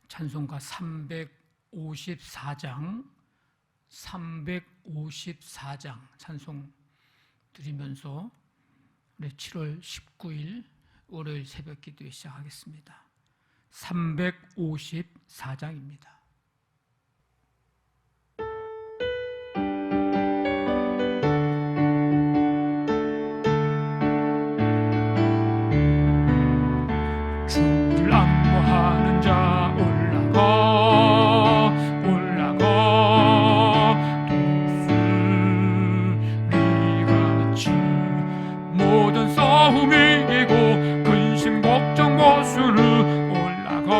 찬송가 354장 찬송 드리면서 우리 7월 19일 월요일 새벽 기도에 시작하겠습니다. 354장입니다. 주를 악모하는 자 올라가 독수리같이 모든 싸움 이기고 근심 걱정 거스르 올라가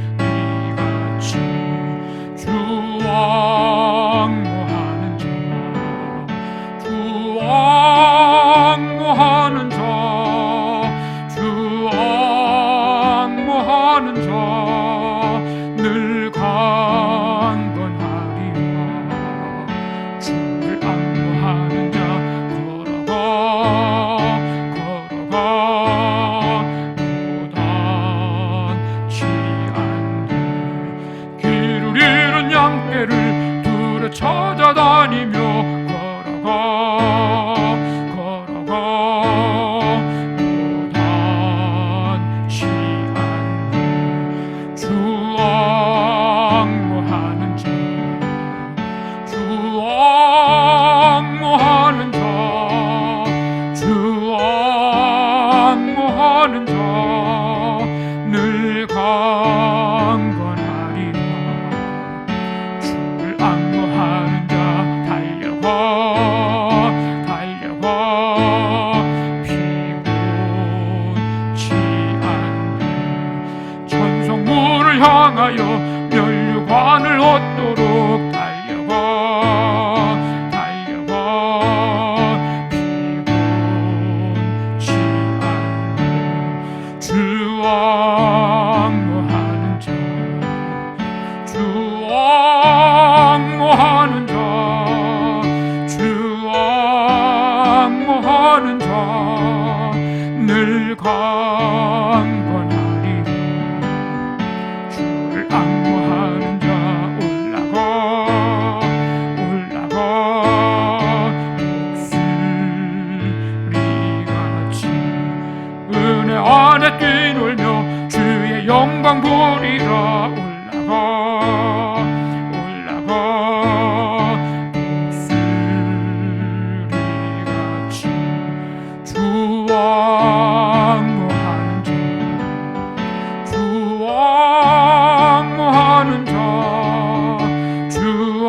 독수리같이 주 악모하는 자 늘 강건하리라. 주를 악모하는 자 걸어가 무단치 않게 길을 잃은 양떼를 둘에 찾아다니며 걸어가 무단치 않게 주 악모하는 자 늘 강건하리라. 주를 악모하는 자 달려가 피곤하지 위하여 면류관을 얻도록 달려가 피곤치 않는 주 앙모하는 자 늘 강건하리라. 주를 앙모하는 자 올라가 목소리같이 은혜 안에 뛰놀며 주의 영광 보리라. 주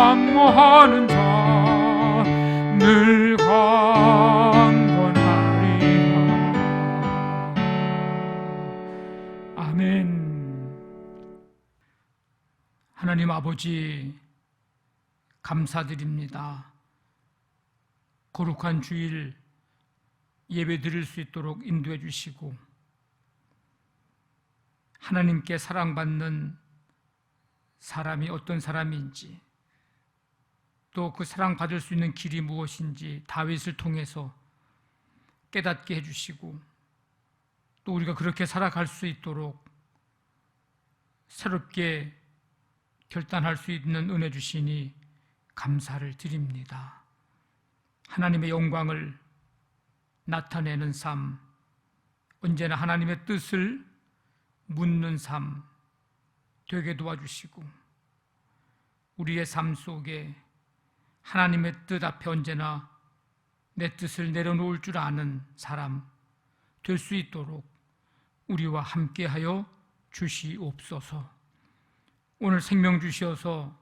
앙모하는 자 늘 강건하리라. 아멘. 하나님 아버지, 감사드립니다. 거룩한 주일 예배 드릴 수 있도록 인도해 주시고, 하나님께 사랑받는 사람이 어떤 사람인지, 또 그 사랑받을 수 있는 길이 무엇인지 다윗을 통해서 깨닫게 해주시고, 또 우리가 그렇게 살아갈 수 있도록 새롭게 결단할 수 있는 은혜 주시니 감사를 드립니다. 하나님의 영광을 나타내는 삶, 언제나 하나님의 뜻을 묻는 삶 되게 도와주시고, 우리의 삶 속에 하나님의 뜻 앞에 언제나 내 뜻을 내려놓을 줄 아는 사람 될 수 있도록 우리와 함께하여 주시옵소서. 오늘 생명 주시어서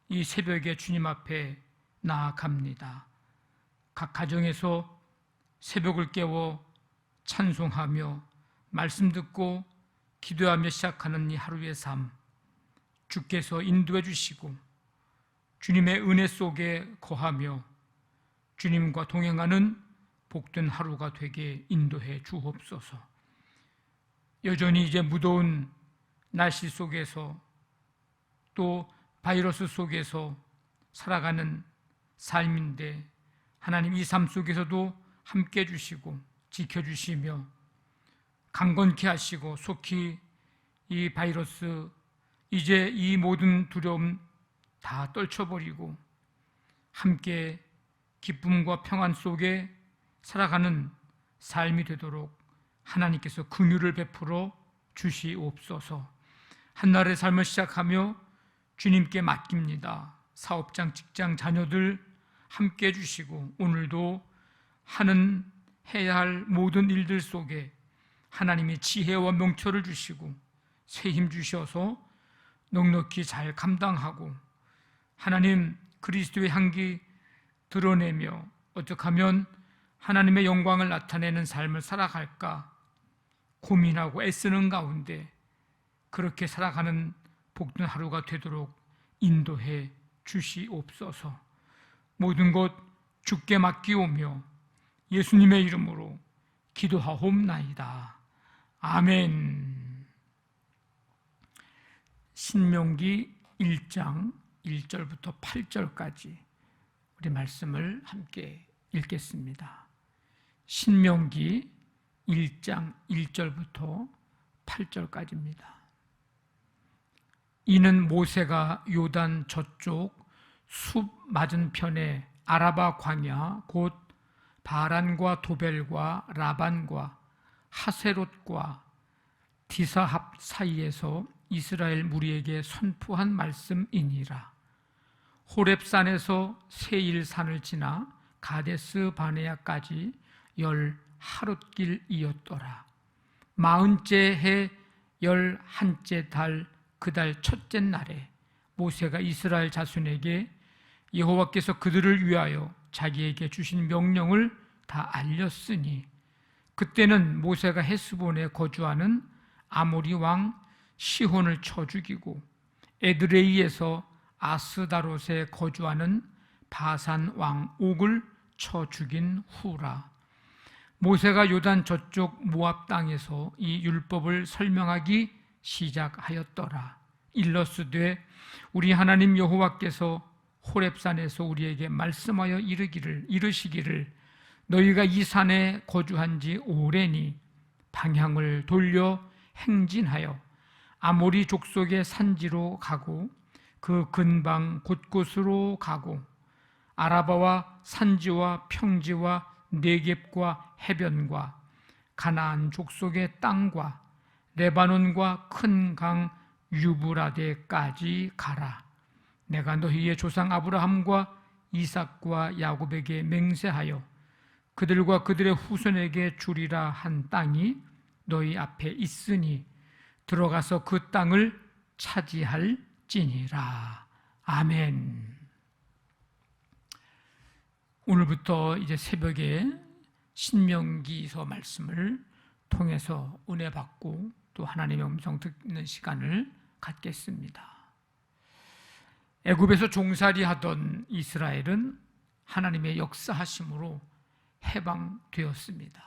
이 새벽에 주님 앞에 나아갑니다. 각 가정에서 새벽을 깨워 찬송하며 말씀 듣고 기도하며 시작하는 이 하루의 삶, 주께서 인도해 주시고 주님의 은혜 속에 거하며 주님과 동행하는 복된 하루가 되게 인도해 주옵소서. 여전히 이제 무더운 날씨 속에서 또 바이러스 속에서 살아가는 삶인데, 하나님 이 삶 속에서도 함께 해주시고 지켜주시며 강건케 하시고, 속히 이 바이러스 이제 이 모든 두려움 다 떨쳐버리고 함께 기쁨과 평안 속에 살아가는 삶이 되도록 하나님께서 긍휼을 베풀어 주시옵소서. 한날의 삶을 시작하며 주님께 맡깁니다. 사업장, 직장, 자녀들 함께 해주시고, 오늘도 해야 할 모든 일들 속에 하나님이 지혜와 명철을 주시고 새 힘 주셔서 넉넉히 잘 감당하고 하나님 그리스도의 향기 드러내며 어떻게 하면 하나님의 영광을 나타내는 삶을 살아갈까 고민하고 애쓰는 가운데 그렇게 살아가는 복된 하루가 되도록 인도해 주시옵소서. 모든 것 주께 맡기오며 예수님의 이름으로 기도하옵나이다. 아멘. 신명기 1장 1절부터 8절까지 우리 말씀을 함께 읽겠습니다. 신명기 1장 1절부터 8절까지입니다. 이는 모세가 요단 저쪽 숲 맞은편에 아라바 광야 곧 바란과 도벨과 라반과 하세롯과 디사합 사이에서 이스라엘 무리에게 선포한 말씀이니라. 호렙산에서 세일산을 지나 가데스 바네아까지 10하룻길이었더라. 40째 해 11째 달 그 달 첫째 날에 모세가 이스라엘 자손에게 여호와께서 그들을 위하여 자기에게 주신 명령을 다 알렸으니, 그때는 모세가 헤스본에 거주하는 아모리 왕 시혼을 쳐 죽이고 에드레이에서 아스다롯에 거주하는 바산 왕 옥을 쳐 죽인 후라. 모세가 요단 저쪽 모압 땅에서 이 율법을 설명하기 시작하였더라. 일러스되 우리 하나님 여호와께서 호렙산에서 우리에게 말씀하여 이르시기를 너희가 이 산에 거주한 지 오래니 방향을 돌려 행진하여 아모리 족속의 산지로 가고 그 근방 곳곳으로 가고 아라바와 산지와 평지와 네겝과 해변과 가나안 족속의 땅과 레바논과 큰 강 유브라데까지 가라. 내가 너희의 조상 아브라함과 이삭과 야곱에게 맹세하여 그들과 그들의 후손에게 주리라 한 땅이 너희 앞에 있으니 들어가서 그 땅을 차지할지니라. 아멘. 오늘부터 이제 새벽에 신명기서 말씀을 통해서 은혜 받고 또 하나님의 음성 듣는 시간을 갖겠습니다. 애굽에서 종살이 하던 이스라엘은 하나님의 역사하심으로 해방되었습니다.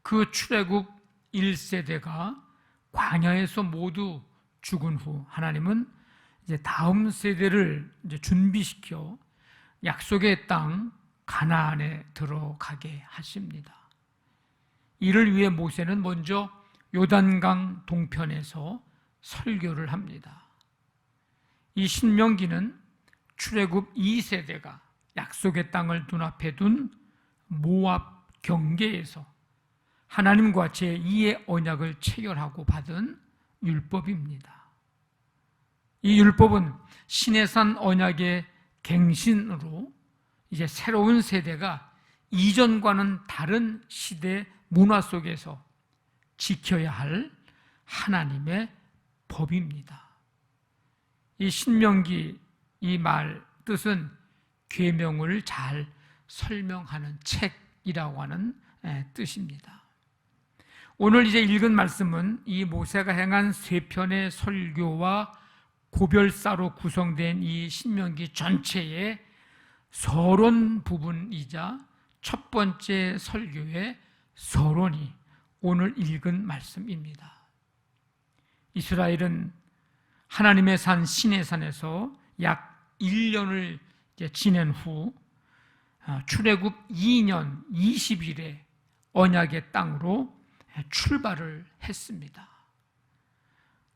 그 출애굽 1세대가 광야에서 모두 죽은 후 하나님은 이제 다음 세대를 이제 준비시켜 약속의 땅 가나안에 들어가게 하십니다. 이를 위해 모세는 먼저 요단강 동편에서 설교를 합니다. 이 신명기는 출애굽 2세대가 약속의 땅을 눈앞에 둔 모압 경계에서 하나님과 제2의 언약을 체결하고 받은 율법입니다. 이 율법은 시내산 언약의 갱신으로 이제 새로운 세대가 이전과는 다른 시대 문화 속에서 지켜야 할 하나님의 법입니다. 이 신명기 이 말 뜻은 계명을 잘 설명하는 책이라고 하는 뜻입니다. 오늘 이제 읽은 말씀은 이 모세가 행한 세 편의 설교와 고별사로 구성된 이 신명기 전체의 서론 부분이자 첫 번째 설교의 서론이 오늘 읽은 말씀입니다. 이스라엘은 하나님의 산 시내산에서 약 1년을 지낸 후 출애굽 2년 20일에 언약의 땅으로 출발을 했습니다.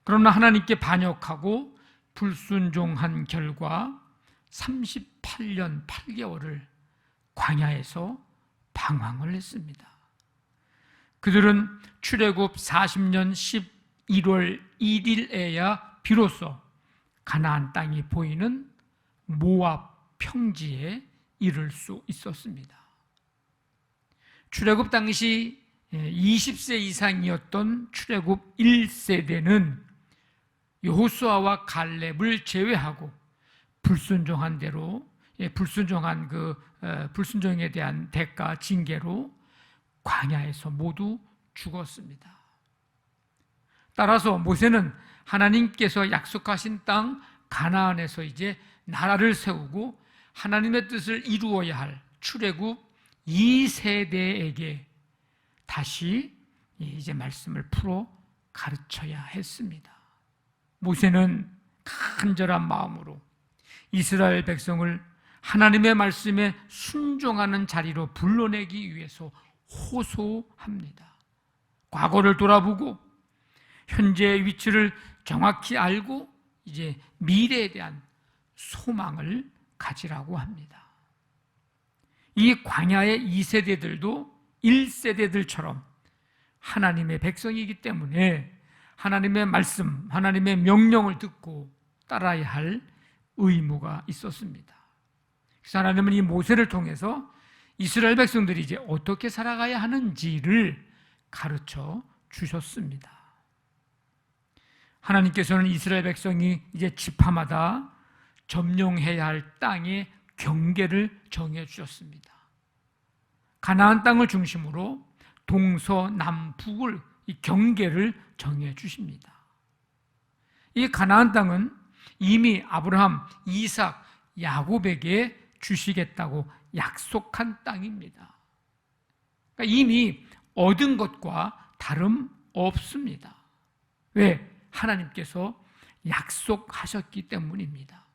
그러나 하나님께 반역하고 불순종한 결과 38년 8개월을 광야에서 방황을 했습니다. 그들은 출애굽 40년 11월 1일에야 비로소 가나안 땅이 보이는 모압 평지에 이를 수 있었습니다. 출애굽 당시 20세 이상이었던 출애굽 1세대는 여호수아와 갈렙을 제외하고 불순종한 대로 불순종한 불순종에 대한 대가 징계로 광야에서 모두 죽었습니다. 따라서 모세는 하나님께서 약속하신 땅 가나안에서 이제 나라를 세우고 하나님의 뜻을 이루어야 할 출애굽 2세대에게 다시 이제 말씀을 풀어 가르쳐야 했습니다. 모세는 간절한 마음으로 이스라엘 백성을 하나님의 말씀에 순종하는 자리로 불러내기 위해서 호소합니다. 과거를 돌아보고 현재의 위치를 정확히 알고 이제 미래에 대한 소망을 가지라고 합니다. 이 광야의 2세대들도 1세대들처럼 하나님의 백성이기 때문에 하나님의 말씀, 하나님의 명령을 듣고 따라야 할 의무가 있었습니다. 그래서 하나님은 이 모세를 통해서 이스라엘 백성들이 이제 어떻게 살아가야 하는지를 가르쳐 주셨습니다. 하나님께서는 이스라엘 백성이 이제 지파마다 점령해야 할 땅의 경계를 정해 주셨습니다. 가나안 땅을 중심으로 동서남북을 이 경계를 정해 주십니다. 이 가나안 땅은 이미 아브라함, 이삭, 야곱에게 주시겠다고 약속한 땅입니다. 그러니까 이미 얻은 것과 다름없습니다. 왜? 하나님께서 약속하셨기 때문입니다.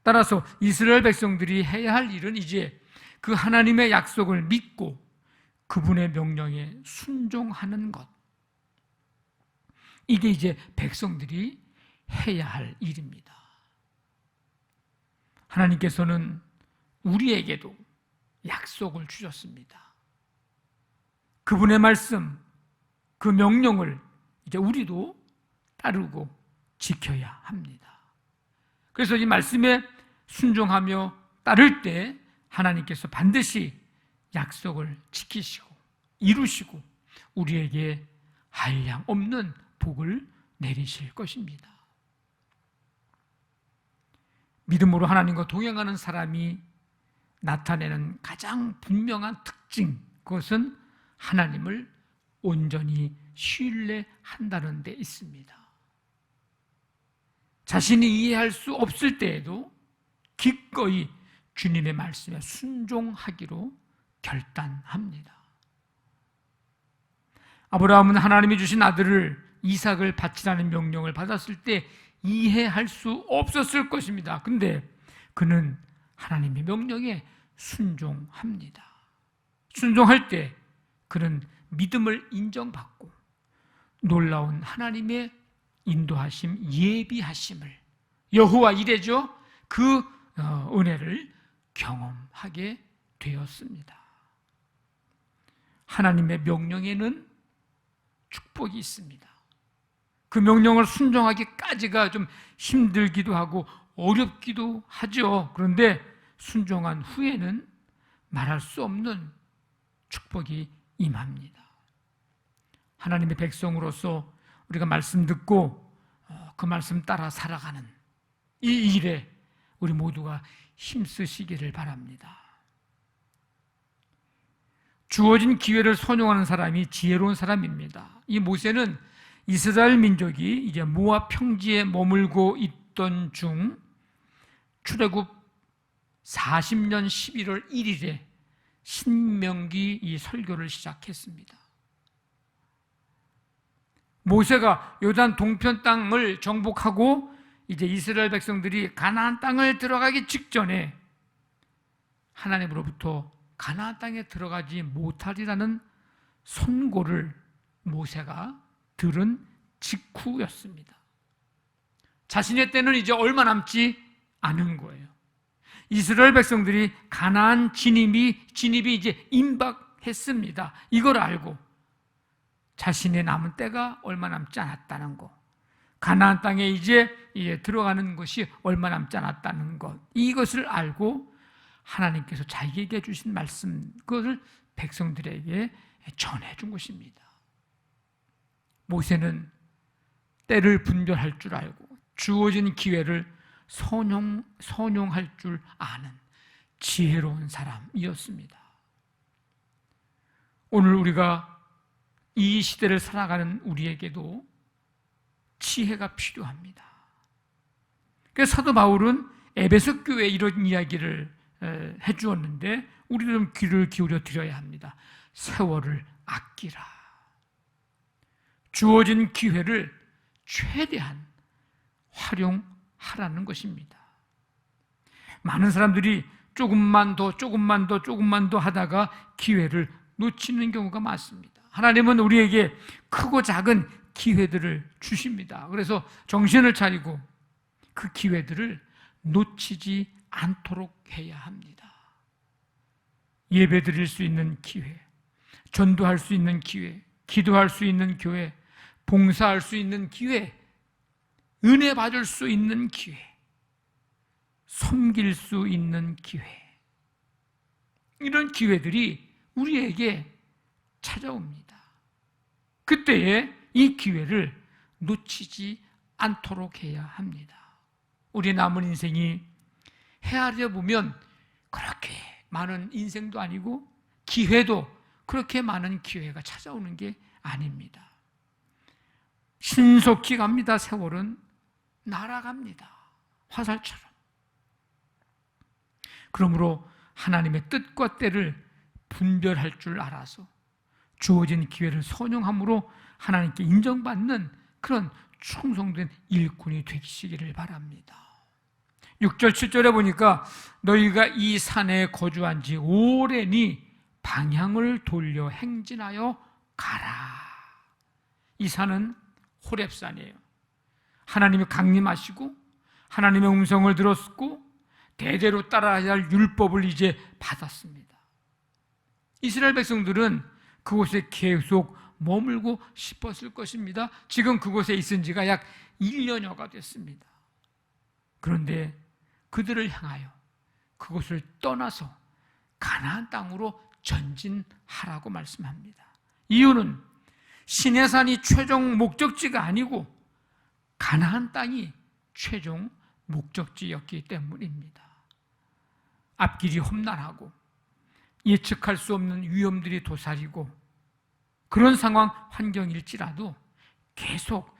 따라서 이스라엘 백성들이 해야 할 일은 이제 그 하나님의 약속을 믿고 그분의 명령에 순종하는 것. 이게 이제 백성들이 해야 할 일입니다. 하나님께서는 우리에게도 약속을 주셨습니다. 그분의 말씀, 그 명령을 이제 우리도 따르고 지켜야 합니다. 그래서 이 말씀에 순종하며 따를 때 하나님께서 반드시 약속을 지키시고 이루시고 우리에게 한량 없는 복을 내리실 것입니다. 믿음으로 하나님과 동행하는 사람이 나타내는 가장 분명한 특징, 그것은 하나님을 온전히 신뢰한다는 데 있습니다. 자신이 이해할 수 없을 때에도 기꺼이 주님의 말씀에 순종하기로 결단합니다. 아브라함은 하나님이 주신 아들을 이삭을 바치라는 명령을 받았을 때 이해할 수 없었을 것입니다. 근데 그는 하나님의 명령에 순종합니다. 순종할 때 그는 믿음을 인정받고 놀라운 하나님의 인도하심, 예비하심을, 여호와 이레죠, 그 은혜를 경험하게 되었습니다. 하나님의 명령에는 축복이 있습니다. 그 명령을 순종하기까지가 좀 힘들기도 하고 어렵기도 하죠. 그런데 순종한 후에는 말할 수 없는 축복이 임합니다. 하나님의 백성으로서 우리가 말씀 듣고 그 말씀 따라 살아가는 이 일에 우리 모두가 힘쓰시기를 바랍니다. 주어진 기회를 선용하는 사람이 지혜로운 사람입니다. 이 모세는 이스라엘 민족이 이제 모압 평지에 머물고 있던 중 출애굽 40년 11월 1일에 신명기 이 설교를 시작했습니다. 모세가 요단 동편 땅을 정복하고 이제 이스라엘 백성들이 가나안 땅을 들어가기 직전에 하나님으로부터 가나안 땅에 들어가지 못하리라는 선고를 모세가 들은 직후였습니다. 자신의 때는 이제 얼마 남지 않은 거예요. 이스라엘 백성들이 가나안 진입이 이제 임박했습니다. 이걸 알고 자신의 남은 때가 얼마 남지 않았다는 것, 가나안 땅에 이제 들어가는 것이 얼마 남지 않았다는 것, 이것을 알고 하나님께서 자기에게 주신 말씀, 그것을 백성들에게 전해준 것입니다. 모세는 때를 분별할 줄 알고 주어진 기회를 선용할 줄 아는 지혜로운 사람이었습니다. 오늘 우리가 이 시대를 살아가는 우리에게도 지혜가 필요합니다. 그래서 사도 바울은 에베소 교회에 이런 이야기를 해주었는데 우리도 좀 귀를 기울여 드려야 합니다. 세월을 아끼라. 주어진 기회를 최대한 활용하라는 것입니다. 많은 사람들이 조금만 더 하다가 기회를 놓치는 경우가 많습니다. 하나님은 우리에게 크고 작은 기회들을 주십니다. 그래서 정신을 차리고 그 기회들을 놓치지 않도록 해야 합니다. 예배 드릴 수 있는 기회, 전도할 수 있는 기회, 기도할 수 있는 교회, 봉사할 수 있는 기회, 은혜 받을 수 있는 기회, 섬길 수 있는 기회, 이런 기회들이 우리에게 찾아옵니다. 그때에 이 기회를 놓치지 않도록 해야 합니다. 우리 남은 인생이 헤아려 보면 그렇게 많은 인생도 아니고 기회도 그렇게 많은 기회가 찾아오는 게 아닙니다. 신속히 갑니다. 세월은 날아갑니다. 화살처럼. 그러므로 하나님의 뜻과 때를 분별할 줄 알아서 주어진 기회를 선용함으로 하나님께 인정받는 그런 충성된 일꾼이 되시기를 바랍니다. 6절 7절에 보니까 너희가 이 산에 거주한 지 오래니 방향을 돌려 행진하여 가라. 이 산은 호렙산이에요. 하나님이 강림하시고 하나님의 음성을 들었고 대대로 따라야 할 율법을 이제 받았습니다. 이스라엘 백성들은 그곳에 계속 머물고 싶었을 것입니다. 지금 그곳에 있은 지가 약 1년여가 됐습니다. 그런데 그들을 향하여 그곳을 떠나서 가나안 땅으로 전진하라고 말씀합니다. 이유는 시내산이 최종 목적지가 아니고 가나안 땅이 최종 목적지였기 때문입니다. 앞길이 험난하고 예측할 수 없는 위험들이 도사리고 그런 상황 환경일지라도 계속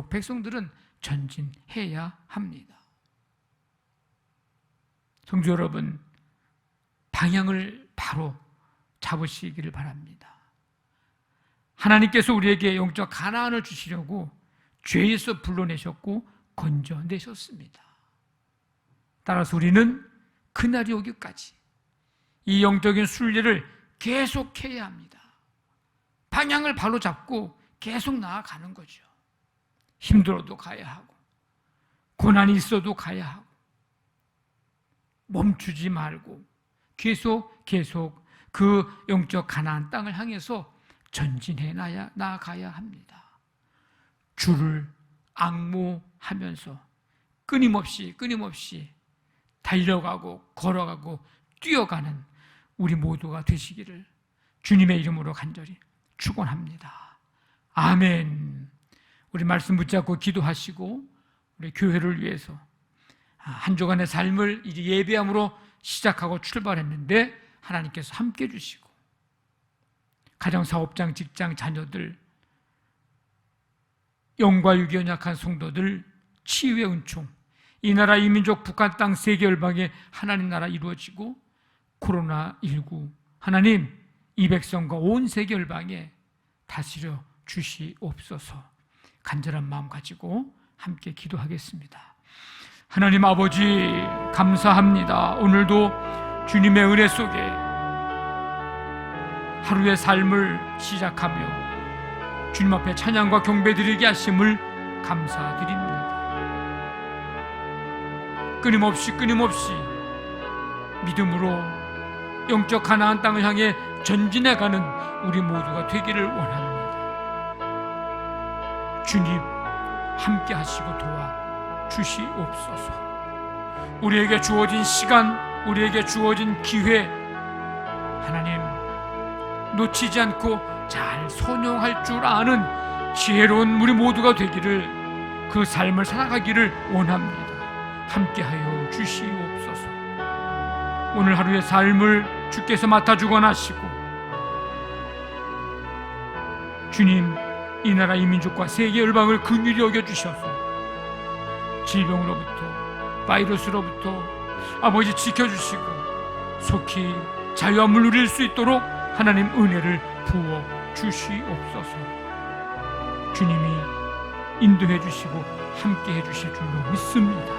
백성들은 전진해야 합니다. 성도 여러분, 방향을 바로 잡으시기를 바랍니다. 하나님께서 우리에게 영적 가나안을 주시려고 죄에서 불러내셨고 건져내셨습니다. 따라서 우리는 그날이 오기까지 이 영적인 순례를 계속해야 합니다. 방향을 바로 잡고 계속 나아가는 거죠. 힘들어도 가야 하고 고난이 있어도 가야 하고 멈추지 말고 계속 그 영적 가나안 땅을 향해서 전진해 나아가야 합니다. 주를 앙모하면서 끊임없이 달려가고 걸어가고 뛰어가는 우리 모두가 되시기를 주님의 이름으로 간절히 축원합니다. 아멘. 우리 말씀 붙잡고 기도하시고 우리 교회를 위해서 한 주간의 삶을 이제 예배함으로 시작하고 출발했는데 하나님께서 함께 해주시고 가정, 사업장, 직장, 자녀들, 영과 육이 연약한 성도들 치유의 은총, 이 나라 이민족 북한 땅 세계 열방에 하나님 나라 이루어지고 코로나19 하나님 이 백성과 온 세계 열방에 다스려 주시옵소서. 간절한 마음 가지고 함께 기도하겠습니다. 하나님 아버지 감사합니다. 오늘도 주님의 은혜 속에 하루의 삶을 시작하며 주님 앞에 찬양과 경배드리게 하심을 감사드립니다. 끊임없이 믿음으로 영적 가나안 땅을 향해 전진해가는 우리 모두가 되기를 원합니다. 주님 함께 하시고 도와 주시옵소서. 우리에게 주어진 시간, 우리에게 주어진 기회 하나님 놓치지 않고 잘 선용할 줄 아는 지혜로운 우리 모두가 되기를, 그 삶을 살아가기를 원합니다. 함께하여 주시옵소서. 오늘 하루의 삶을 주께서 맡아주곤 하시고 주님 이 나라 이 민족과 세계 열방을 긍휼히 여겨주셔서 질병으로부터 바이러스로부터 아버지 지켜주시고 속히 자유함을 누릴 수 있도록 하나님 은혜를 부어 주시옵소서. 주님이 인도해 주시고 함께 해 주실 줄로 믿습니다.